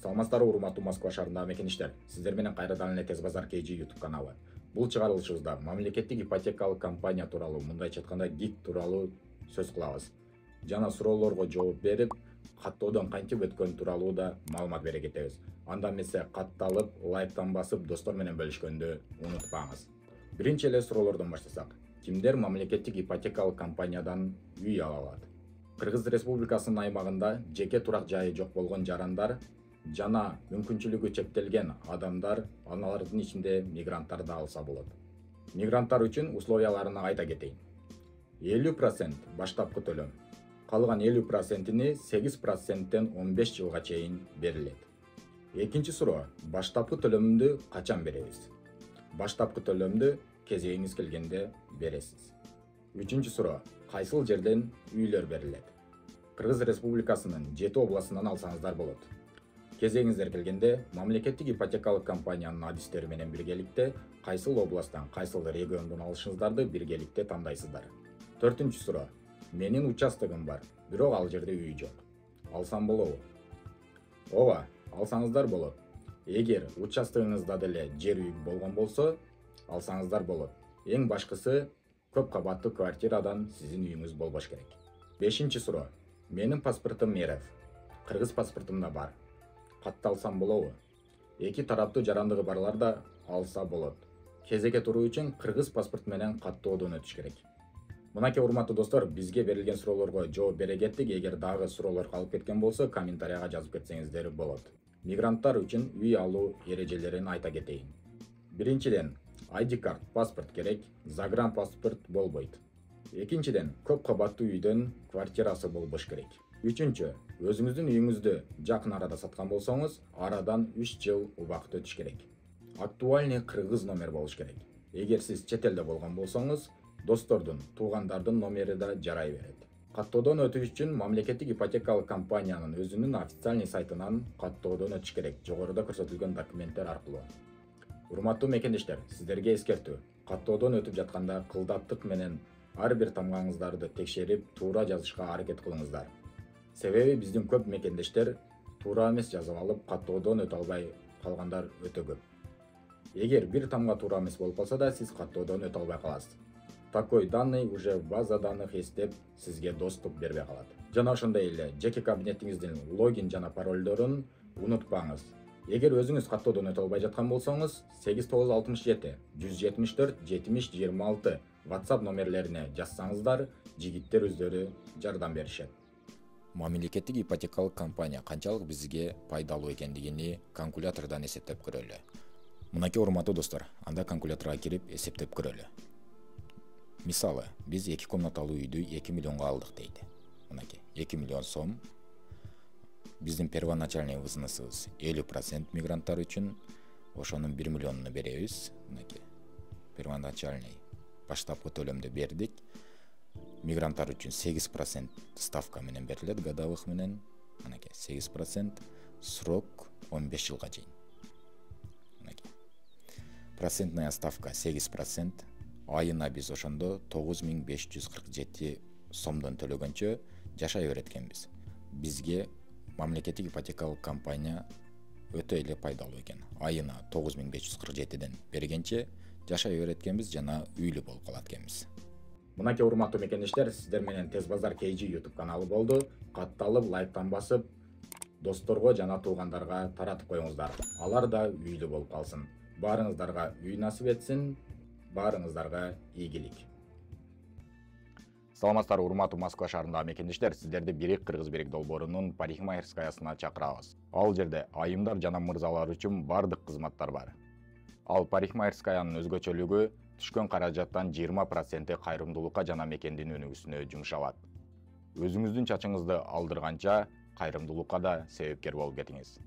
Саламатсыздарбы урматтуу Москва шаарындагы мекендештер. Сиздер менен кайрадан эле Тез базар KG YouTube каналы. Бул чыгарылышыбызда мамлекеттик ипотекалык компания тууралуу, мындайча айтканда ГИК тууралуу сөз кылабыз. Жана суроолорго жооп берип, каттоодон кантип өткөнү тууралуу да маалымат бере кетебиз. Анда эмесе катталып, лайктан басып, достор менен бөлүшкөндү унутпаңыз. Биринчи эле суроолордон баштасак. Кимдер мамлекеттик ипотекалык компаниядан үй ала алат? Кыргыз Республикасынын аймагында жеке турак жайы жок болгон жарандар жана мүмкүнчүлүгү чектелген адамдар, аналардын ичинде мигранттар да алса болот. Мигранттар үчүн условияларына айта кетейин. 50% баштапкы төлөм. Калган 50%-ини 8%тен 15 жылга чейин берилет. Экинчи суроо: баштапкы төлөмдү качан беребиз? Баштапкы төлөмдү кезегиңиз келгенде бересиз. Үчүнчү суроо: кайсыл жерден үйлөр берилет? Кыргыз Республикасынын 7 областынан алсаңыздар болот. Кезегиңиздер келгенде мамлекеттик ипотекалык компаниянын адистери менен биргеликте кайсыл областтан, кайсыл региондон алышыңыздарды биргеликте тандайсыздар. Төртүнчү суроо: менин участогум бар, бирок ал жерде үй жок. Алсам болобу? Ооба, алсаңыздар болот. Эгер участогуңузда деле жер үй болгон болсо, алсаңыздар болот. Эң башкысы көп кабаттуу квартирадан сиздин үйүңүз болбош керек. Бешинчи суроо: менин паспортум РФ, кыргыз паспортум да бар. Катталсам болобу? Эки тараптуу жарандыгы барлар да алса болот. Кезекке туруу үчүн кыргыз паспорт менен каттоодон өтүш керек. Мынакей урматтуу достор, бизге берилген суроолорго жооп бере кеттик. Эгер дагы суроолор калып кеткен болсо, комментарийга жазып кетсеңиздер болот. Мигранттар үчүн үй алуу эрежелерин айта кетейин. Биринчиден, ID карт, паспорт керек, загран паспорт болбойт. Экинчиден, көп кабаттуу үйдөн квартирасы болбош керек. Үчүнчү, өзүңүздүн үйүңүздү жакын арада саткан болсоңуз, арадан 3 жыл убакыт өтүш керек. Актуальный кыргыз номер болуш керек. Эгер сиз чет элде болгон болсоңуз, достордун, туугандардын номери да жарай берет. Каттоодон өтүш үчүн мамлекеттик ипотекалык компаниянын өзүнүн официальный сайтынан каттоодон өтүш керек, жогоруда көрсөтүлгөн документтер аркылуу. Урматтуу мекендештер, сиздерге эскертүү: каттоодон өтүп жатканда кылдаттык менен ар бир тамгаңыздарды текшерип, туура жазышка аракет кылыңыздар. Себеби биздин көп мекендештер туура эмес жазып алып, каттоодон өтө албай калгандар өтө көп. Эгер бир тамга туура эмес болуп калса да, сиз каттоодон өтө албай каласыз. Такой данный уже в база данных эстеп, сизге доступ бербей калат. Жана ошондой эле жеке кабинетиңиздин логин жана паролдорун унутпаңыз. Эгер өзүңүз каттоодон өтө албай жаткан болсоңуз, 8967 174 70 26 WhatsApp номерлерине жазсаңыздар, жигиттер өздөрү жардам беришет. Мамлекеттик ипотекалык компания канчалык бизге пайдалуу экендигини калькулятордон эсептеп көрөлү. Мынакей урматтуу достор, анда калькуляторго кирип эсептеп көрөлү. Мисалы, биз 2 комнаталуу үйдү 2 миллионго алдык дейт. Мынакей 2 миллион сом. Биздин первоначальный взносыбыз 50% мигранттар үчүн, ошонун 1 миллионуну беребиз. Мынакей первоначальный баштапкы төлөмдү бердик. Мигранттар үчүн 8% ставка менен берилет, годовых менен. Мынакей 8%, срок 15 жылга чейин. Мынакей. Процентная ставка 8%. Айына биз ошондо 9547 сомдон төлөгөнчө жашай берет экенбиз. Бизге мамлекеттик ипотекалык компания өтө эле пайдалуу экен. Айына 9547ден бергенче жашай берет экенбиз жана үйлүү болуп калат экенбиз. Мынакей урматтуу мекендештер, сиздер менен Тез базар KG YouTube каналы болду. Катталып, лайктан басып, досторго жана туугандарга таратып коюңуздар. Алар да үйлүү болуп калсын. Баарыңыздарга үй насип этсин. Баарыңыздарга ийгилик. Саламатсыздарбы урматтуу Москва шаарындагы мекендештер, сиздерди Бирик Кыргыз Бирик долбоорунун парикмахерскаясына чакырабыз. Ал жерде айымдар жана мырзалар үчүн бардык кызматтар бар. Ал парикмахерскаянын өзгөчөлүгү түшкөн каражаттан 20% кайрымдуулукка жана мекендин өнүгүүсүнө жумшалат. Өзүңүздүн чачыңызды алдырганча кайрымдуулукка да себепкер болуп кетиңиз.